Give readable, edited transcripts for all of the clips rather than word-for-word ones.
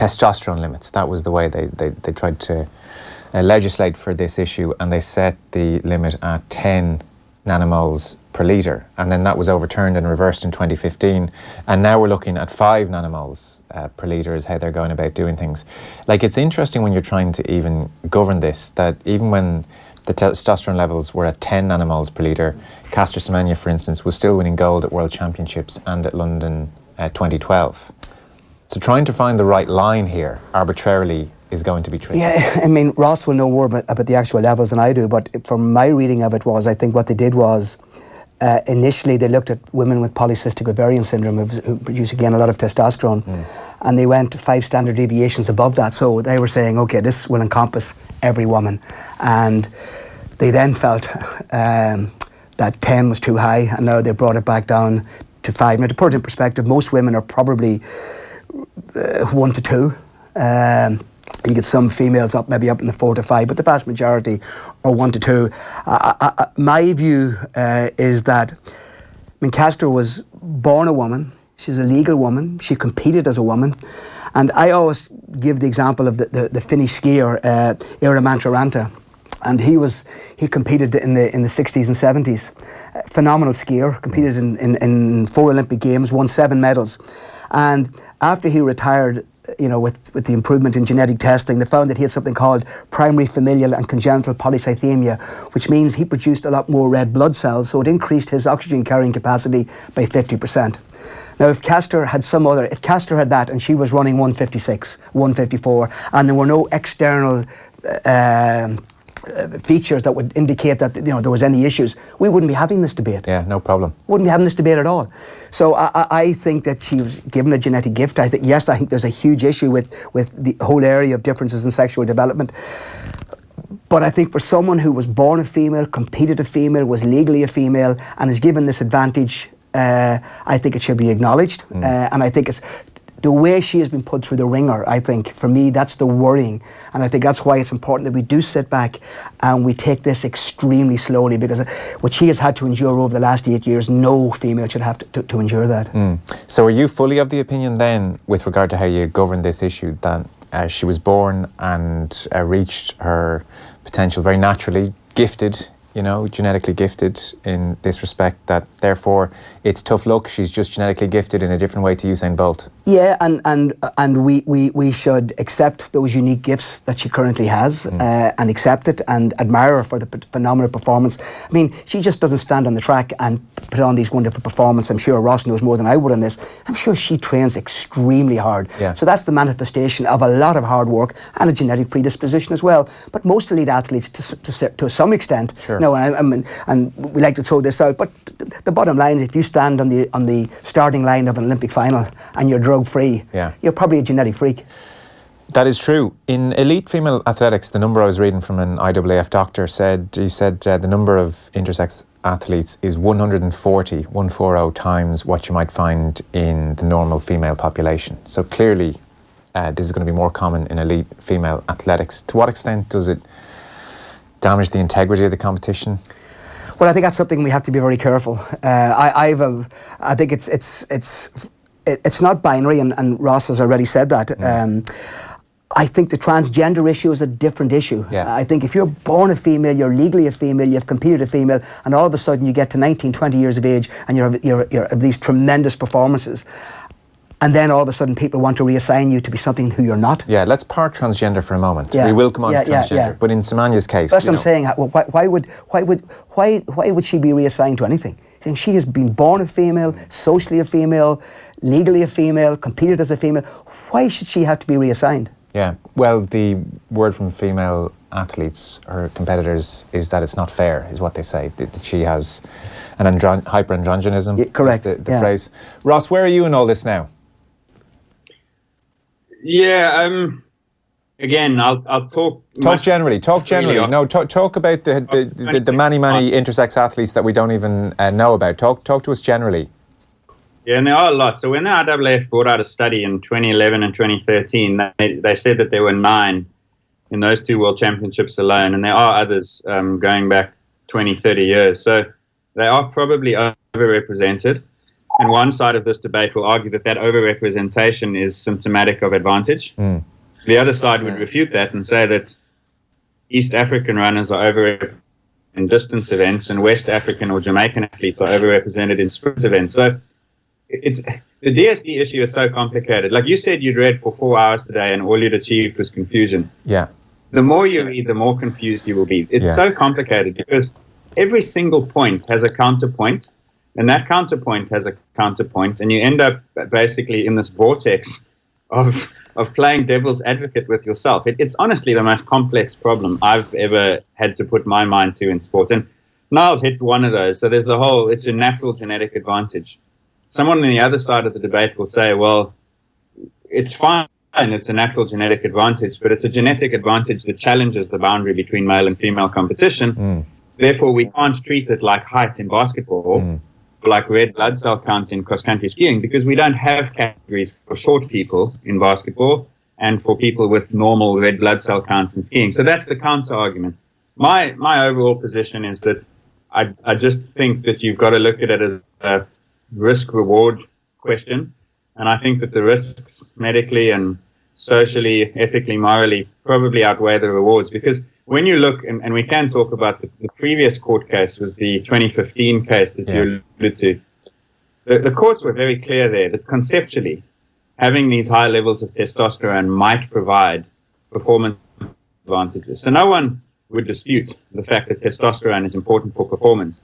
testosterone limits. That was the way they tried to legislate for this issue, and they set the limit at 10 nanomoles per litre, and then that was overturned and reversed in 2015, and now we're looking at 5 nanomoles per litre is how they're going about doing things. Like, it's interesting when you're trying to even govern this, that even when the testosterone levels were at 10 nanomoles per litre, Caster Semenya, for instance, was still winning gold at World Championships and at London 2012. So trying to find the right line here arbitrarily is going to be tricky. Yeah, I mean, Ross will know more about the actual levels than I do, but from my reading of it was, I think what they did was, initially they looked at women with polycystic ovarian syndrome who produce, again, a lot of testosterone, and they went 5 standard deviations above that. So they were saying, okay, this will encompass every woman. And they then felt that 10 was too high, and now they brought it back down to 5. Now, to put it in perspective, most women are probably 1 to 2. You get some females maybe up in the 4 to 5, but the vast majority are 1 to 2. My view is that, I mean, Caster was born a woman. She's a legal woman. She competed as a woman. And I always give the example of the Finnish skier, Eero Mantraranta. And he competed in the 60s and 70s. Phenomenal skier, competed in 4 Olympic Games, won 7 medals. And after he retired, you know, with the improvement in genetic testing, they found that he had something called primary familial and congenital polycythemia, which means he produced a lot more red blood cells, so it increased his oxygen carrying capacity by 50%. Now, if Caster had that and she was running 156, 154, and there were no external features that would indicate that, you know, there was any issues, we wouldn't be having this debate. Yeah, no problem. Wouldn't be having this debate at all. So I think that she was given a genetic gift. I think there's a huge issue with the whole area of differences in sexual development. But I think for someone who was born a female, competed a female, was legally a female, and is given this advantage, I think it should be acknowledged. And I think it's the way she has been put through the ringer. I think, for me, that's the worrying. And I think that's why it's important that we do sit back and we take this extremely slowly, because what she has had to endure over the last 8 years, no female should have to endure that. So are you fully of the opinion then, with regard to how you govern this issue, that she was born and reached her potential very naturally, gifted, you know, genetically gifted in this respect, that therefore it's tough luck, she's just genetically gifted in a different way to Usain Bolt? Yeah, and we should accept those unique gifts that she currently has, and accept it and admire her for the phenomenal performance. I mean, she just doesn't stand on the track and put on these wonderful performances. I'm sure Ross knows more than I would on this. I'm sure she trains extremely hard. Yeah. So that's the manifestation of a lot of hard work and a genetic predisposition as well. But most elite athletes, to some extent, sure. No, and we like to throw this out, but the bottom line is, if you stand on the starting line of an Olympic final and you're drug-free, you're probably a genetic freak. That is true. In elite female athletics, the number I was reading from an IAAF doctor said the number of intersex athletes is 140 times what you might find in the normal female population. So clearly, this is going to be more common in elite female athletics. To what extent does it damage the integrity of the competition? Well, I think that's something we have to be very careful. I think it's not binary, and Ross has already said that. I think the transgender issue is a different issue. Yeah. I think if you're born a female, you're legally a female, you've competed a female, and all of a sudden you get to 19, 20 years of age and you're these tremendous performances, and then all of a sudden people want to reassign you to be something who you're not. Yeah, let's park transgender for a moment. Yeah. We will come on to transgender. But in Semenya's case, that's what I'm saying. Well, why would she be reassigned to anything? She has been born a female, socially a female, legally a female, competed as a female. Why should she have to be reassigned? Yeah, well, the word from female athletes or competitors is that it's not fair, is what they say. That she has an hyperandrogenism. Yeah, correct. Is the phrase. Ross, where are you in all this now? Yeah, again, I'll talk. Talk generally. No, talk about the many intersex athletes that we don't even know about. Talk to us generally. Yeah, and there are a lot. So when the IAAF brought out a study in 2011 and 2013, they said that there were 9 in those 2 World Championships alone, and there are others going back 20, 30 years. So they are probably overrepresented. And one side of this debate will argue that overrepresentation is symptomatic of advantage. The other side would refute that and say that East African runners are overrepresented in distance events and West African or Jamaican athletes are overrepresented in sprint events. So the DSD issue is so complicated. Like you said, you'd read for 4 hours today and all you'd achieved was confusion. Yeah. The more you read, the more confused you will be. It's so complicated because every single point has a counterpoint, and that counterpoint has a counterpoint, and you end up basically in this vortex of playing devil's advocate with yourself. It's honestly the most complex problem I've ever had to put my mind to in sport. And Niall's hit one of those. So there's it's a natural genetic advantage. Someone on the other side of the debate will say, well, it's fine, it's a natural genetic advantage, but it's a genetic advantage that challenges the boundary between male and female competition. Therefore, we can't treat it like height in basketball, like red blood cell counts in cross-country skiing, because we don't have categories for short people in basketball and for people with normal red blood cell counts in skiing. So that's the counter-argument. My overall position is that I just think that you've got to look at it as a risk-reward question, and I think that the risks medically and socially, ethically, morally probably outweigh the rewards, because when you look, and we can talk about the previous court case, was the 2015 case that you alluded to. The courts were very clear there that conceptually, having these high levels of testosterone might provide performance advantages. So no one would dispute the fact that testosterone is important for performance.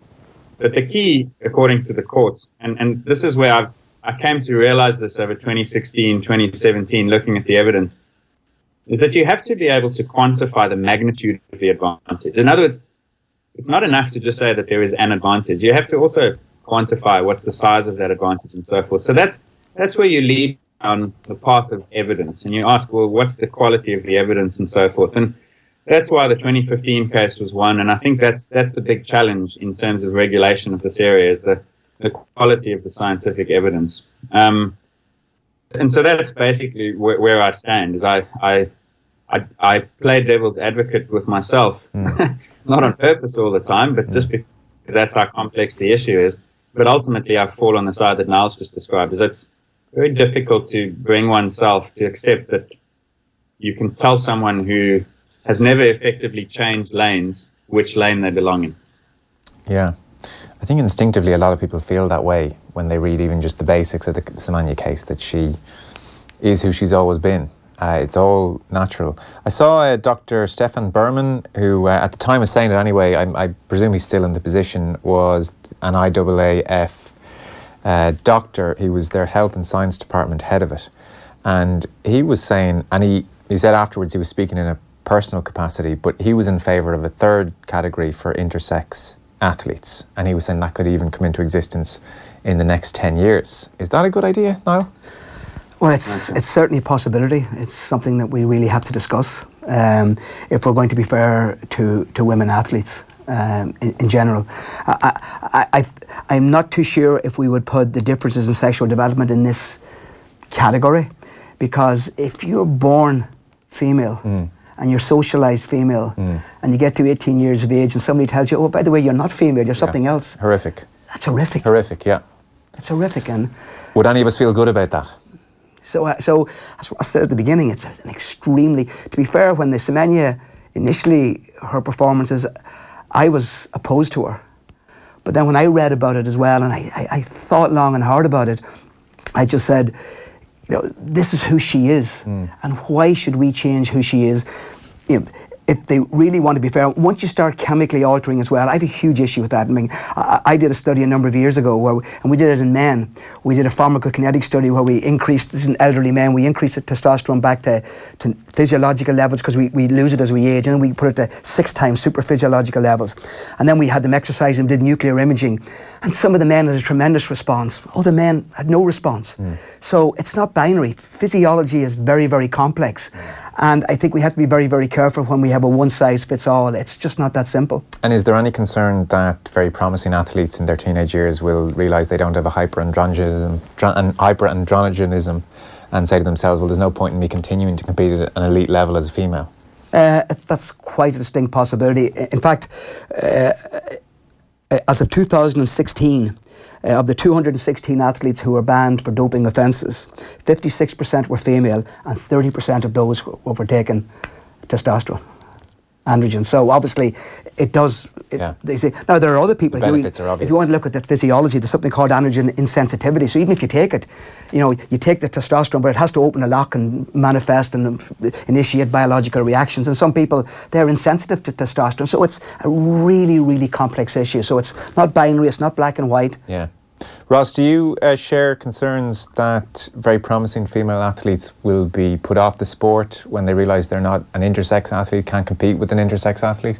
But the key, according to the courts, and this is where I came to realize this over 2016, 2017, looking at the evidence, is that you have to be able to quantify the magnitude of the advantage. In other words, it's not enough to just say that there is an advantage. You have to also quantify what's the size of that advantage and so forth. So that's where you lead on the path of evidence, and you ask, well, what's the quality of the evidence and so forth. And that's why the 2015 case was one, and I think that's the big challenge in terms of regulation of this area, is the quality of the scientific evidence. And so that's basically where I stand, is I play devil's advocate with myself, not on purpose all the time, but just because that's how complex the issue is. But ultimately, I fall on the side that Niall's just described, is it's very difficult to bring oneself to accept that you can tell someone who has never effectively changed lanes which lane they belong in. Yeah. I think instinctively a lot of people feel that way when they read even just the basics of the Semenya case, that she is who she's always been. It's all natural. I saw Dr. Stefan Berman, who at the time was saying it anyway, I presume he's still in the position, was an IAAF doctor. He was their health and science department head of it. And he was saying, and he said afterwards he was speaking in a personal capacity, but he was in favour of a third category for intersex athletes, and he was saying that could even come into existence in the next 10 years. Is that a good idea, Niall? Well, it's certainly a possibility. It's something that we really have to discuss if we're going to be fair to women athletes in general. I'm not too sure if we would put the differences in sexual development in this category, because if you're born female and you're socialised female and you get to 18 years of age and somebody tells you, oh, by the way, you're not female, you're something else. Horrific. That's horrific. Horrific, yeah. It's horrific. And would any of us feel good about that? So as I said at the beginning, it's an extremely, to be fair, when the Semenya, initially her performances, I was opposed to her. But then when I read about it as well, and I thought long and hard about it, I just said, you know, this is who she is, and why should we change who she is? You know, if they really want to be fair, once you start chemically altering as well, I have a huge issue with that. I mean, I did a study a number of years ago and we did it in men. We did a pharmacokinetic study where we increased, this is in elderly men, we increased the testosterone back to physiological levels, because we lose it as we age, and then we put it to 6 times super physiological levels. And then we had them exercise and did nuclear imaging. And some of the men had a tremendous response. Other men had no response. So it's not binary. Physiology is very, very complex. And I think we have to be very, very careful when we have a one-size-fits-all. It's just not that simple. And is there any concern that very promising athletes in their teenage years will realise they don't have a hyperandrogenism and say to themselves, well, there's no point in me continuing to compete at an elite level as a female? That's quite a distinct possibility. In fact, as of 2016, Of the 216 athletes who were banned for doping offences, 56% were female, and 30% of those were taking testosterone, androgen. So obviously, it does. They say now there are other people. The benefits are obvious. If you want to look at the physiology, there's something called androgen insensitivity. So even if you take it, you take the testosterone, but it has to open a lock and manifest and initiate biological reactions. And some people, they're insensitive to testosterone. So it's a really, really complex issue. So it's not binary. It's not black and white. Yeah. Ross, do you share concerns that very promising female athletes will be put off the sport when they realise they're not an intersex athlete, can't compete with an intersex athlete?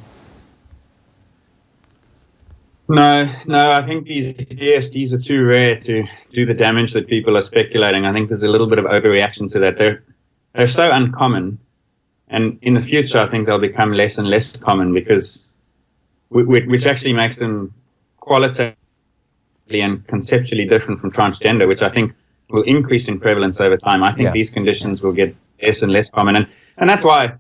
No, I think these DSDs are too rare to do the damage that people are speculating. I think there's a little bit of overreaction to that. They're so uncommon, and in the future I think they'll become less and less common, because which actually makes them qualitatively and conceptually different from transgender, which I think will increase in prevalence over time. I think these conditions will get less and less common, and that's why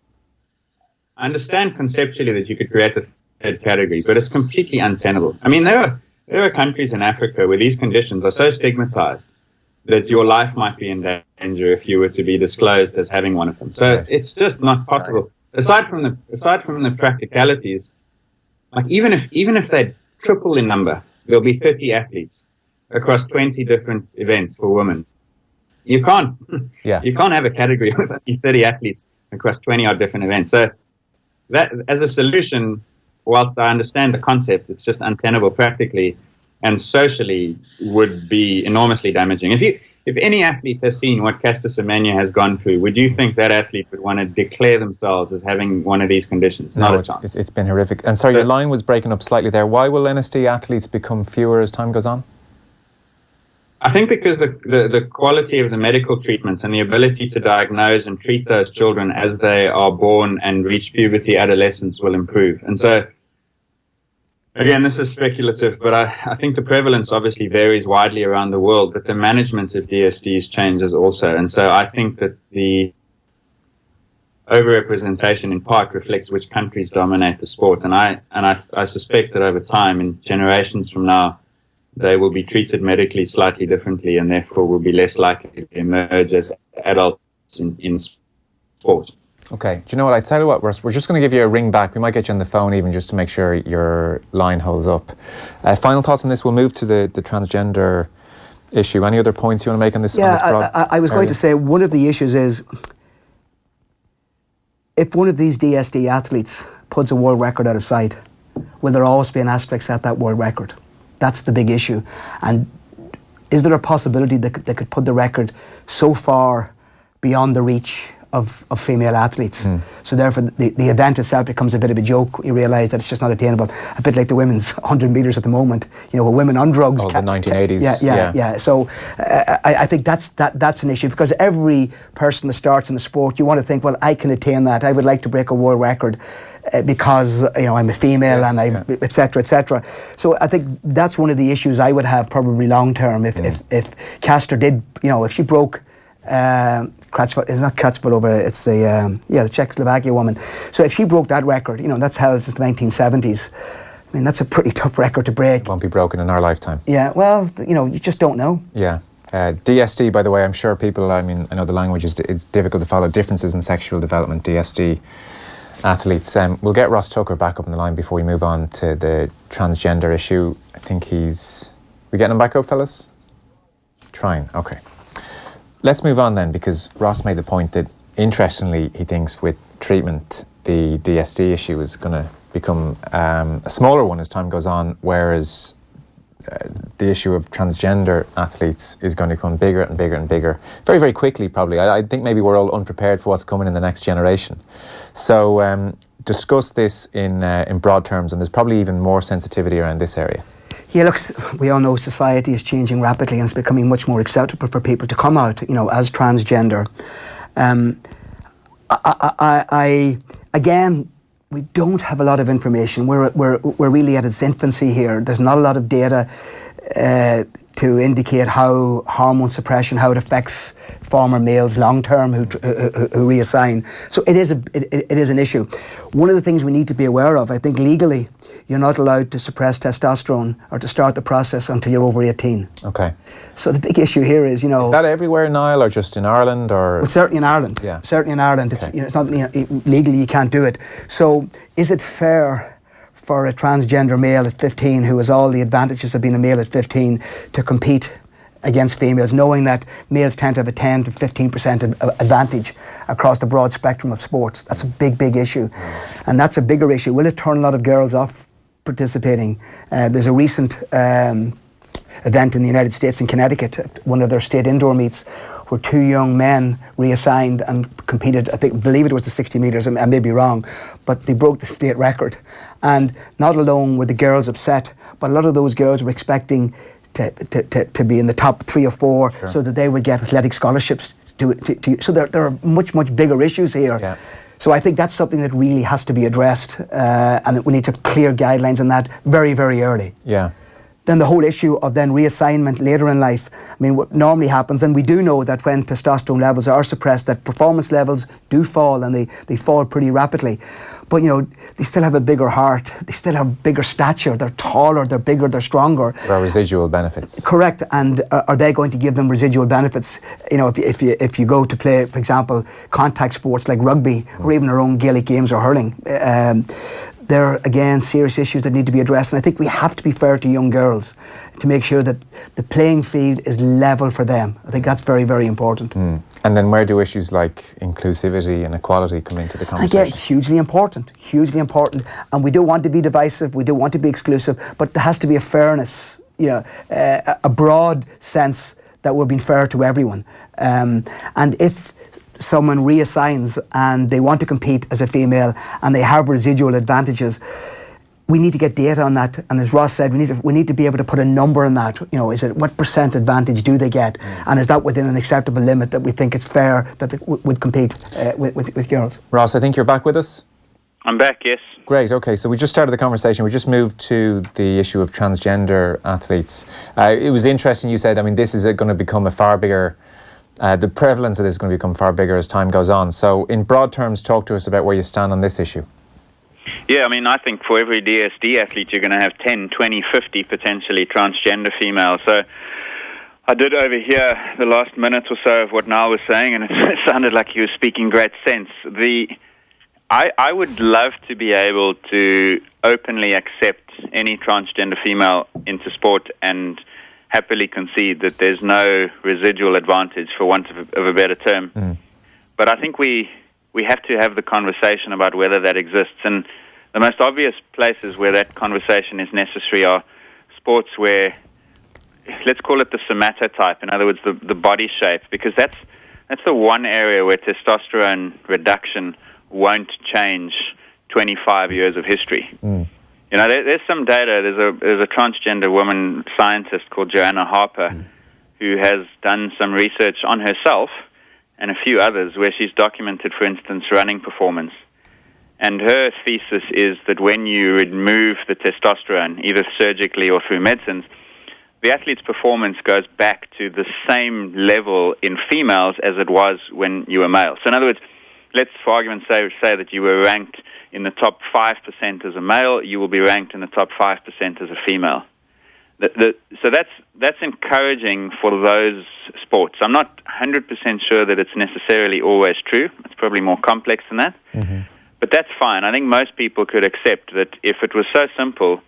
I understand conceptually that you could create a third category, but it's completely untenable. I mean, there are countries in Africa where these conditions are so stigmatized that your life might be in danger if you were to be disclosed as having one of them. So it's just not possible. Aside from the practicalities, like even if they triple in number, there'll be 30 athletes across 20 different events for women. You can't have a category with only 30 athletes across 20 odd different events. So that, as a solution, whilst I understand the concept, it's just untenable practically, and socially would be enormously damaging. If any athlete has seen what Caster Semenya has gone through, would you think that athlete would want to declare themselves as having one of these conditions? No, it's been horrific. And sorry, your line was breaking up slightly there. Why will NSD athletes become fewer as time goes on? I think because the quality of the medical treatments and the ability to diagnose and treat those children as they are born and reach puberty, adolescence will improve. And so, again, this is speculative, but I think the prevalence obviously varies widely around the world, but the management of DSDs changes also. And so I think that the overrepresentation in part reflects which countries dominate the sport. And I suspect that over time, in generations from now, they will be treated medically slightly differently, and therefore will be less likely to emerge as adults in sport. Okay. Do you know what? I tell you what, we're just going to give you a ring back. We might get you on the phone even just to make sure your line holds up. Final thoughts on this? We'll move to the transgender issue. Any other points you want to make on this? I was going to say one of the issues is if one of these DSD athletes puts a world record out of sight, will there always be an asterisk at that world record? That's the big issue. And is there a possibility that they could put the record so far beyond the reach of female athletes? So therefore the event itself becomes a bit of a joke. You realise that it's just not attainable. A bit like the women's 100 metres at the moment. Women on drugs. The 1980s. Yeah. So I think that's an issue, because every person that starts in the sport, you want to think, well, I can attain that. I would like to break a world record because I'm a female and et cetera. So I think that's one of the issues I would have probably long term if Caster did, if she broke. It's not Kratzveld it's the Czechoslovakia woman. So if she broke that record, that's held since the 1970s. I mean, that's a pretty tough record to break. It won't be broken in our lifetime. Yeah, well, you just don't know. Yeah. DSD, by the way, I'm sure people, I know the language it's difficult to follow. Differences in sexual development, DSD athletes. We'll get Ross Tucker back up on the line before we move on to the transgender issue. I think we getting him back up, fellas? Trying, okay. Let's move on then, because Ross made the point that, interestingly, he thinks with treatment, the DSD issue is going to become a smaller one as time goes on, whereas the issue of transgender athletes is going to become bigger and bigger and bigger very, very quickly, probably. I think maybe we're all unprepared for what's coming in the next generation. So discuss this in broad terms, and there's probably even more sensitivity around this area. Yeah, look, we all know society is changing rapidly, and it's becoming much more acceptable for people to come out, as transgender. Again, we don't have a lot of information. We're really at its infancy here. There's not a lot of data to indicate how hormone suppression, how it affects former males long term who reassign. So it is an issue. One of the things we need to be aware of, I think legally, you're not allowed to suppress testosterone or to start the process until you're over 18. Okay. So the big issue here is, Is that everywhere, Niall, or just in Ireland, or? Well, certainly in Ireland. Yeah. Certainly in Ireland. Okay. It's not legally you can't do it. So is it fair for a transgender male at 15 who has all the advantages of being a male at 15 to compete against females, knowing that males tend to have a 10 to 15% advantage across the broad spectrum of sports? That's a big issue. And that's a bigger issue. Will it turn a lot of girls off participating? There's a recent event in the United States in Connecticut, at one of their state indoor meets, where 2 young men reassigned and competed. I believe it was the 60 metres, I may be wrong, but they broke the state record. And not alone were the girls upset, but a lot of those girls were expecting to be in the top 3 or 4, sure, so that they would get athletic scholarships. So there are much bigger issues here. Yeah. So I think that's something that really has to be addressed, and that we need to have clear guidelines on that very early. Yeah. Then the whole issue of then reassignment later in life. I mean, what normally happens, and we do know that when testosterone levels are suppressed, that performance levels do fall, and they fall pretty rapidly. But, they still have a bigger heart, they still have bigger stature, they're taller, they're bigger, they're stronger. There are residual benefits. Correct, and are they going to give them residual benefits? If you go to play, for example, contact sports like rugby, or even our own Gaelic games or hurling, there are, again, serious issues that need to be addressed. And I think we have to be fair to young girls to make sure that the playing field is level for them. I think that's very important. Mm. And then where do issues like inclusivity and equality come into the conversation? Again, hugely important. And we don't want to be divisive, we don't want to be exclusive, but there has to be a fairness, a broad sense that we're being fair to everyone. And if someone reassigns and they want to compete as a female and they have residual advantages, we need to get data on that. And as Ross said, we need to be able to put a number on that. Is it what % advantage do they get? And is that within an acceptable limit that we think it's fair that they would compete with girls? Ross, I think you're back with us. I'm back, yes. Great, okay, so we just started the conversation. We just moved to the issue of transgender athletes. It was interesting you said, this is going to become a far bigger, the prevalence of this is going to become far bigger as time goes on. So in broad terms, talk to us about where you stand on this issue. Yeah, I think for every DSD athlete, you're going to have 10, 20, 50 potentially transgender females. So I did overhear the last minute or so of what Niall was saying, and it sounded like he was speaking great sense. I would love to be able to openly accept any transgender female into sport and happily concede that there's no residual advantage, for want of a better term. Mm. But I think we have to have the conversation about whether that exists. And the most obvious places where that conversation is necessary are sports where, let's call it the somatotype, in other words, the body shape, because that's the one area where testosterone reduction won't change 25 years of history. Mm. There's some data. There's a transgender woman scientist called Joanna Harper who has done some research on herself and a few others where she's documented, for instance, running performance. And her thesis is that when you remove the testosterone, either surgically or through medicines, the athlete's performance goes back to the same level in females as it was when you were male. So in other words, let's, for argument's sake, say that you were ranked in the top 5% as a male, you will be ranked in the top 5% as a female. So that's encouraging for those sports. I'm not 100% sure that it's necessarily always true. It's probably more complex than that. Mm-hmm. But that's fine. I think most people could accept that if it was so simple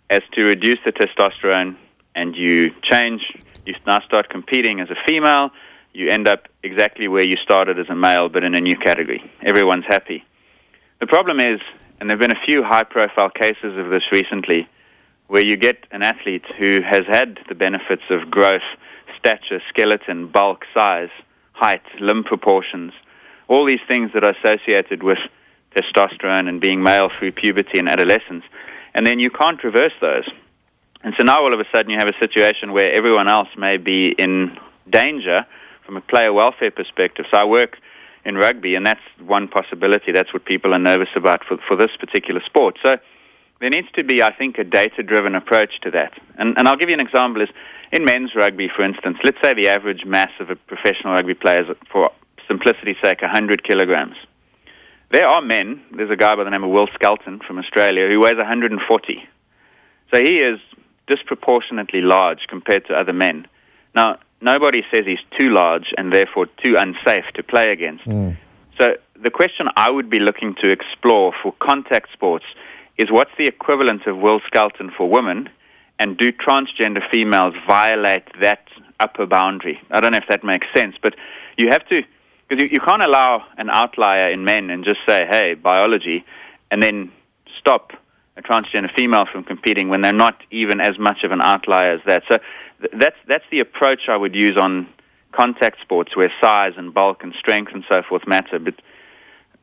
as to reduce the testosterone and you now start competing as a female, you end up exactly where you started as a male, but in a new category. Everyone's happy. The problem is, and there have been a few high-profile cases of this recently, where you get an athlete who has had the benefits of growth, stature, skeleton, bulk, size, height, limb proportions, all these things that are associated with testosterone and being male through puberty and adolescence, and then you can't reverse those. And so now all of a sudden you have a situation where everyone else may be in danger from a player welfare perspective. So I work in rugby, and that's one possibility. That's what people are nervous about for this particular sport. So there needs to be, I think, a data-driven approach to that. And I'll give you an example. Is in men's rugby, for instance, let's say the average mass of a professional rugby player is, for simplicity's sake, 100 kilograms. There are men, there's a guy by the name of Will Skelton from Australia who weighs 140. So he is disproportionately large compared to other men. Now, nobody says he's too large and therefore too unsafe to play against. So the question I would be looking to explore for contact sports is what's the equivalent of Will Skelton for women, and do transgender females violate that upper boundary? I don't know if that makes sense, but you have to, because you can't allow an outlier in men and just say, hey, biology, and then stop a transgender female from competing when they're not even as much of an outlier as that. So that's the approach I would use on contact sports, where size and bulk and strength and so forth matter. But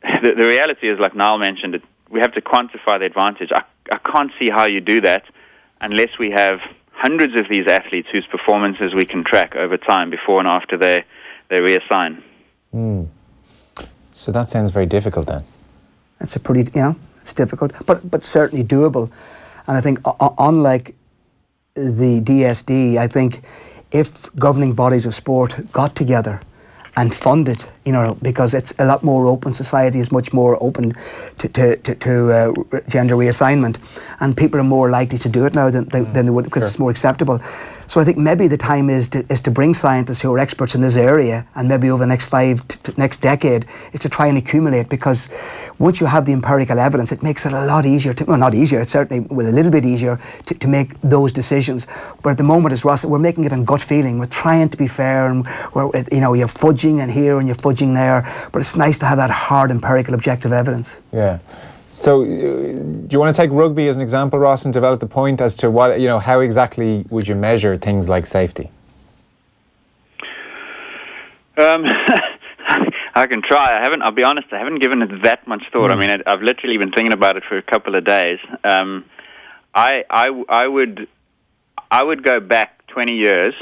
the reality is, like Niall mentioned, we have to quantify the advantage. I can't see how you do that unless we have hundreds of these athletes whose performances we can track over time before and after they reassign. So that sounds very difficult then. It's a pretty, it's difficult, but certainly doable. And I think unlike the DSD, I think if governing bodies of sport got together and funded, because it's a lot more open, society is much more open to gender reassignment, and people are more likely to do it now than they would, because it's more acceptable. So I think maybe the time is to bring scientists who are experts in this area, and maybe over the next decade, is to try and accumulate, because once you have the empirical evidence, it makes it a lot easier not easier, it certainly will a little bit easier to make those decisions. But at the moment, as Ross said, we're making it on gut feeling. We're trying to be fair, and you're fudging and here and you're fudging there, but it's nice to have that hard empirical objective evidence. Yeah. So, do you want to take rugby as an example, Ross, and develop the point as to what, how exactly would you measure things like safety? I can try. I'll be honest, I haven't given it that much thought. I mean, I've literally been thinking about it for a couple of days. I would go back 20 years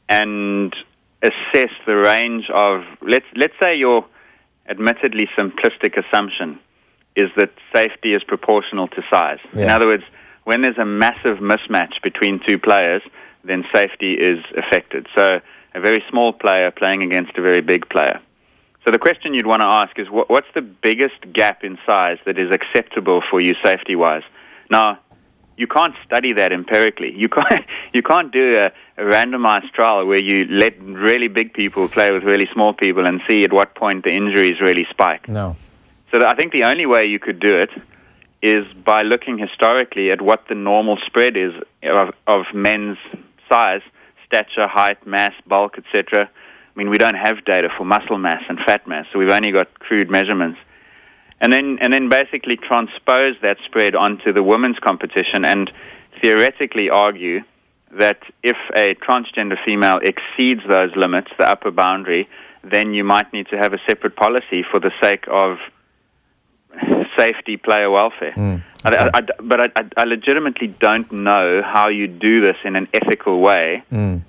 and assess the range of, let's say your admittedly simplistic assumption is that safety is proportional to size. Yeah. In other words, when there's a massive mismatch between two players, then safety is affected. So a very small player playing against a very big player. So the question you'd want to ask is, what's the biggest gap in size that is acceptable for you safety-wise? Now, you can't study that empirically. You can't do a randomized trial where you let really big people play with really small people and see at what point the injuries really spike. No. So I think the only way you could do it is by looking historically at what the normal spread is of men's size, stature, height, mass, bulk, etc. I mean, we don't have data for muscle mass and fat mass, so we've only got crude measurements. And then basically transpose that spread onto the women's competition and theoretically argue that if a transgender female exceeds those limits, the upper boundary, then you might need to have a separate policy for the sake of safety, player welfare. Okay. But I legitimately don't know how you do this in an ethical way. And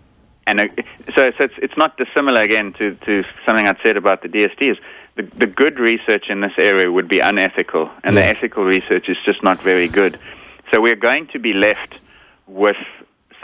so it's not dissimilar, again, to something I'd said about the DSDs. The good research in this area would be unethical, and the ethical research is just not very good. So we're going to be left with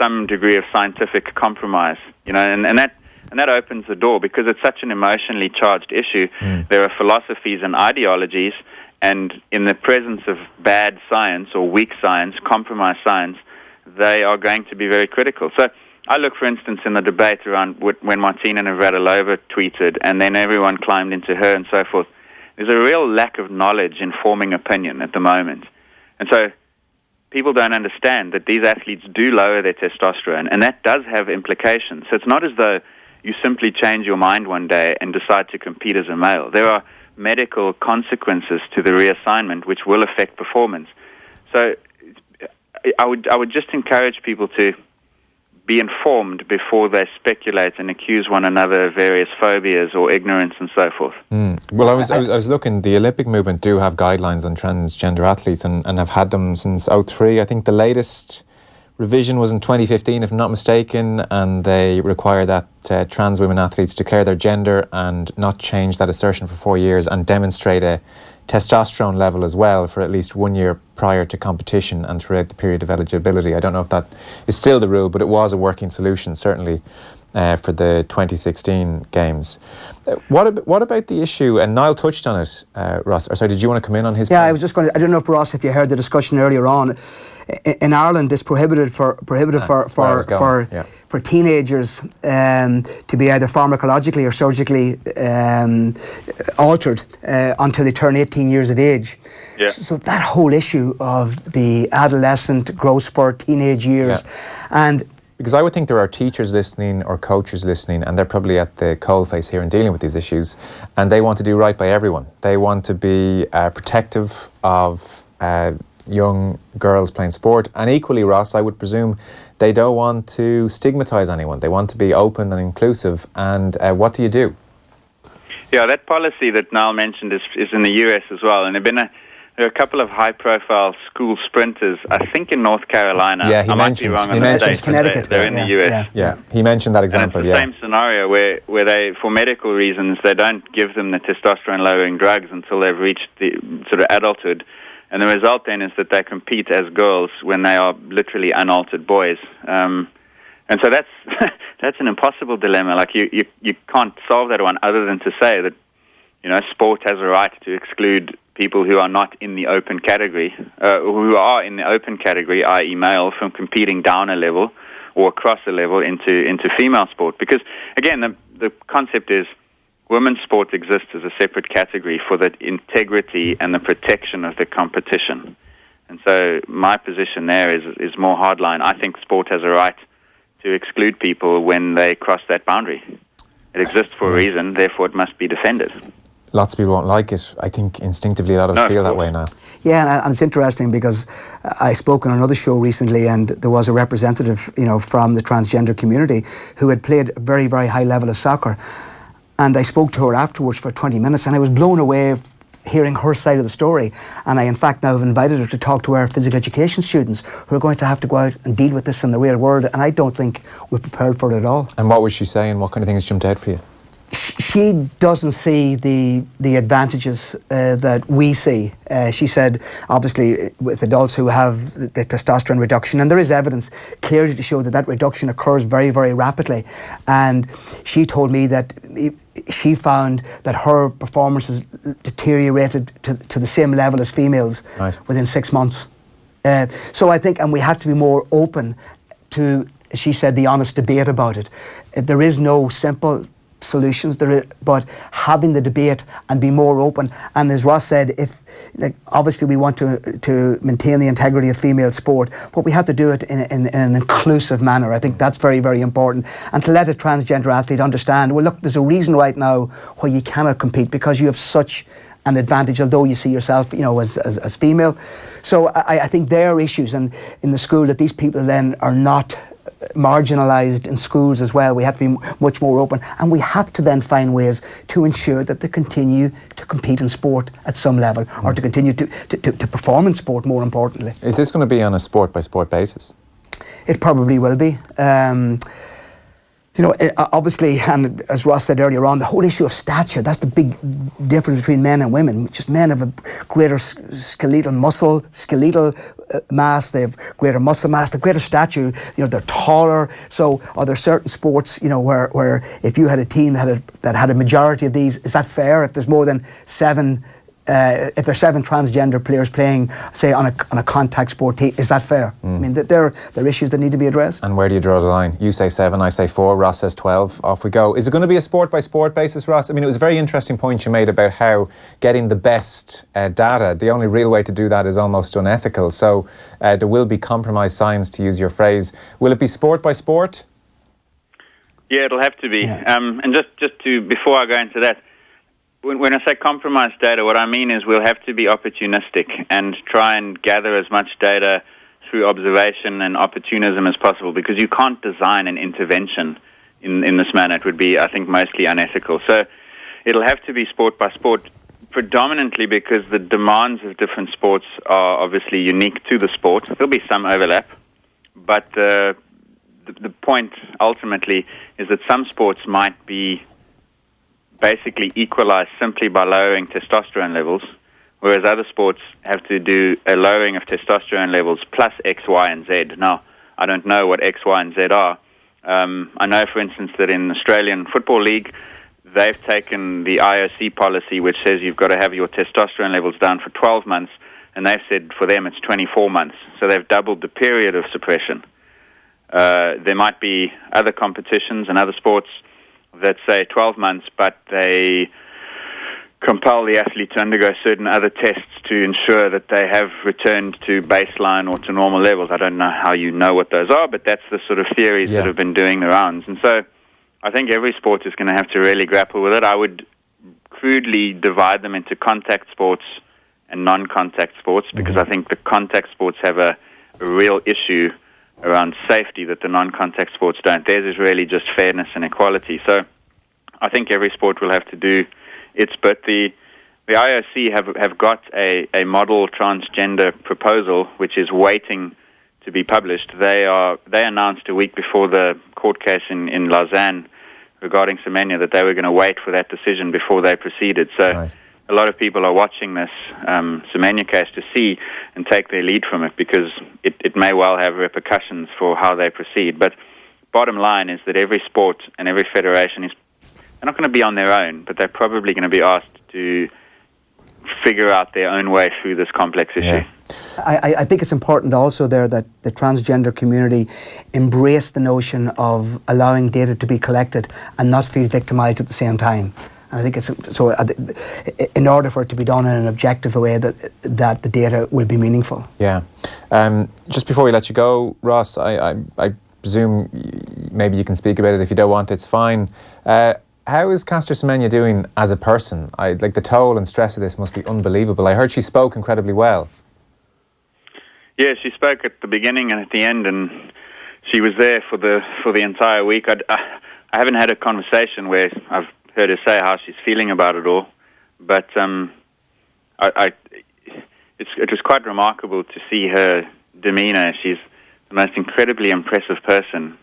some degree of scientific compromise, and that opens the door, because it's such an emotionally charged issue. There are philosophies and ideologies, and in the presence of bad science or weak science, compromised science, they are going to be very critical. So I look, for instance, in the debate around when Martina Navratilova tweeted and then everyone climbed into her and so forth, there's a real lack of knowledge in forming opinion at the moment. And so people don't understand that these athletes do lower their testosterone, and that does have implications. So it's not as though you simply change your mind one day and decide to compete as a male. There are medical consequences to the reassignment which will affect performance. So I would just encourage people to be informed before they speculate and accuse one another of various phobias or ignorance and so forth. Well, I was looking, the Olympic movement do have guidelines on transgender athletes and have had them since 2003. I think the latest revision was in 2015, if I'm not mistaken, and they require that trans women athletes declare their gender and not change that assertion for 4 years and demonstrate a testosterone level as well for at least 1 year prior to competition and throughout the period of eligibility. I don't know if that is still the rule, but it was a working solution, certainly for the 2016 games. What about the issue, and Niall touched on it, Ross, or sorry, did you want to come in on his point? I was just going to, I don't know if Ross, if you heard the discussion earlier on, in Ireland it's prohibited for teenagers to be either pharmacologically or surgically altered until they turn 18 years of age. Yeah. So that whole issue of the adolescent growth spurt, teenage years, and because I would think there are teachers listening or coaches listening, and they're probably at the coalface here and dealing with these issues, and they want to do right by everyone. They want to be protective of young girls playing sport, and equally, Ross, I would presume they don't want to stigmatise anyone. They want to be open and inclusive. And what do you do? Yeah, that policy that Niall mentioned is in the US as well, and there are a couple of high-profile school sprinters, I think in North Carolina. Yeah, he I mentioned. Might be wrong on the dates, Connecticut. They're in the US. Yeah, he mentioned that example. And it's the same scenario where they, for medical reasons, they don't give them the testosterone-lowering drugs until they've reached the sort of adulthood. And the result then is that they compete as girls when they are literally unaltered boys. And so that's an impossible dilemma. Like you can't solve that one other than to say that, sport has a right to exclude people who are not in the open category, who are in the open category, i.e. male, from competing down a level or across a level into female sport. Because, again, the concept is women's sport exists as a separate category for the integrity and the protection of the competition. And so my position there is more hardline. I think sport has a right to exclude people when they cross that boundary. It exists for a reason, therefore it must be defended. Lots of people won't like it. I think instinctively a lot of us feel that way now. Yeah, and it's interesting because I spoke on another show recently, and there was a representative, from the transgender community who had played a very, very high level of soccer. And I spoke to her afterwards for 20 minutes, and I was blown away hearing her side of the story. And I, in fact, now have invited her to talk to our physical education students who are going to have to go out and deal with this in the real world. And I don't think we're prepared for it at all. And what was she saying? What kind of things jumped out for you? She doesn't see the advantages that we see. She said, obviously, with adults who have the testosterone reduction, and there is evidence clearly to show that reduction occurs very, very rapidly. And she told me that she found that her performances deteriorated to the same level as females within 6 months. So I think, and we have to be more open to, she said, the honest debate about it. There is no simple solutions but having the debate and be more open. And as Ross said, obviously we want to maintain the integrity of female sport, but we have to do it in an inclusive manner. I think that's very, very important, and to let a transgender athlete understand, well, look, there's a reason right now why you cannot compete, because you have such an advantage, although you see yourself as female. So I think there are issues and in the school that these people then are not marginalised in schools as well. We have to be much more open, and we have to then find ways to ensure that they continue to compete in sport at some level, or to continue to perform in sport, more importantly. Is this going to be on a sport by sport basis? It probably will be. Obviously, and as Ross said earlier on, the whole issue of stature, that's the big difference between men and women. Just men have a greater skeletal mass, they have greater muscle mass, they have greater stature, they're taller. So are there certain sports, where if you had a team that had a majority of these, is that fair? If there's more than if there's 7 transgender players playing, say, on a contact sport team, is that fair? I mean, there are issues that need to be addressed. And where do you draw the line? You say 7, I say 4, Ross says 12, off we go. Is it going to be a sport by sport basis, Ross? I mean, it was a very interesting point you made about how getting the best data, the only real way to do that is almost unethical. So there will be compromise science, to use your phrase. Will it be sport by sport? Yeah, it'll have to be. Yeah. And just to, before I go into that, when I say compromised data, what I mean is we'll have to be opportunistic and try and gather as much data through observation and opportunism as possible, because you can't design an intervention in this manner. It would be, I think, mostly unethical. So it'll have to be sport by sport, predominantly because the demands of different sports are obviously unique to the sport. There'll be some overlap, but the point ultimately is that some sports might be basically equalized simply by lowering testosterone levels, whereas other sports have to do a lowering of testosterone levels plus X, Y, and Z. Now, I don't know what X, Y, and Z are. I know, for instance, that in Australian Football League, they've taken the IOC policy, which says you've got to have your testosterone levels down for 12 months, and they've said for them it's 24 months. So they've doubled the period of suppression. There might be other competitions and other sports that say 12 months, but they compel the athlete to undergo certain other tests to ensure that they have returned to baseline or to normal levels. I don't know how you know what those are, but that's the sort of theories that have been doing the rounds. And so I think every sport is going to have to really grapple with it. I would crudely divide them into contact sports and non-contact sports, because I think the contact sports have a real issue around safety that the non-contact sports don't. Theirs is really just fairness and equality. So I think every sport will have to do its bit. The IOC have got a model transgender proposal which is waiting to be published. They announced a week before the court case in Lausanne regarding Semenya that they were going to wait for that decision before they proceeded. So a lot of people are watching this Semenya case to see and take their lead from it, because it may well have repercussions for how they proceed. But bottom line is that every sport and every federation they're not going to be on their own, but they're probably going to be asked to figure out their own way through this complex issue. Yeah. I think it's important also there that the transgender community embrace the notion of allowing data to be collected and not feel victimised at the same time. And I think it's so. In order for it to be done in an objective way, that the data will be meaningful. Yeah. Just before we let you go, Ross, I presume maybe you can speak about it. If you don't want, it's fine. How is Caster Semenya doing as a person? The toll and stress of this must be unbelievable. I heard she spoke incredibly well. Yeah, she spoke at the beginning and at the end, and she was there for the entire week. I haven't had a conversation where I've heard her say how she's feeling about it all, but it was quite remarkable to see her demeanour. She's the most incredibly impressive person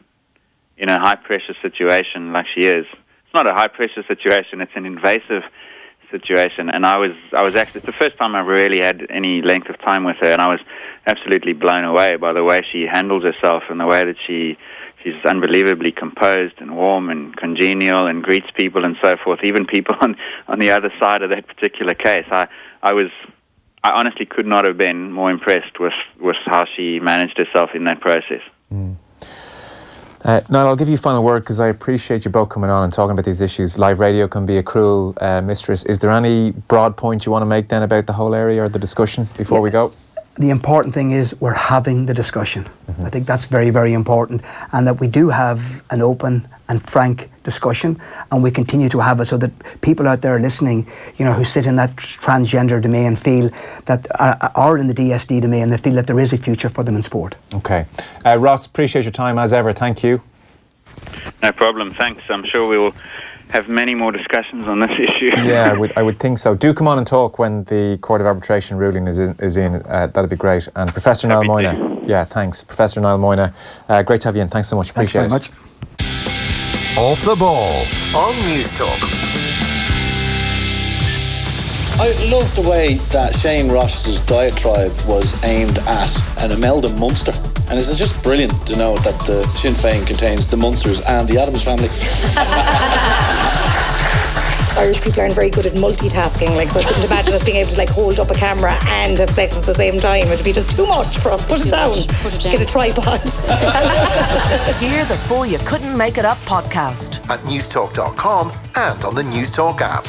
in a high-pressure situation like she is. It's not a high-pressure situation, it's an invasive situation, and I was actually, it's the first time I've really had any length of time with her, and I was absolutely blown away by the way she handles herself and the way that she's unbelievably composed and warm and congenial and greets people and so forth, even people on the other side of that particular case. I honestly could not have been more impressed with how she managed herself in that process. Niall, I'll give you a final word, because I appreciate you both coming on and talking about these issues. Live radio can be a cruel mistress. Is there any broad point you want to make then about the whole area or the discussion before we go? The important thing is we're having the discussion. I think that's very, very important, and that we do have an open and frank discussion, and we continue to have it, so that people out there listening, who sit in that transgender domain, feel that are in the DSD domain, they feel that there is a future for them in sport. Okay. Ross, appreciate your time as ever. Thank you. No problem. Thanks. I'm sure we will have many more discussions on this issue. Yeah, I would think so. Do come on and talk when the Court of Arbitration ruling is in. That'd be great. And Professor Niall Moyna. Yeah, thanks. Professor Niall Moyna. Great to have you in. Thanks so much. Appreciate it. Thanks very much. Off the Ball on News Talk. I love the way that Shane Ross's diatribe was aimed at an Imelda Munster. And it's just brilliant to know that the Sinn Féin contains the Munsters and the Addams family. Irish people aren't very good at multitasking, so I couldn't imagine us being able to hold up a camera and have sex at the same time. It'd be just too much for us. Put it down. Get a tripod. Hear the full You Couldn't Make It Up podcast at newstalk.com and on the News Talk app.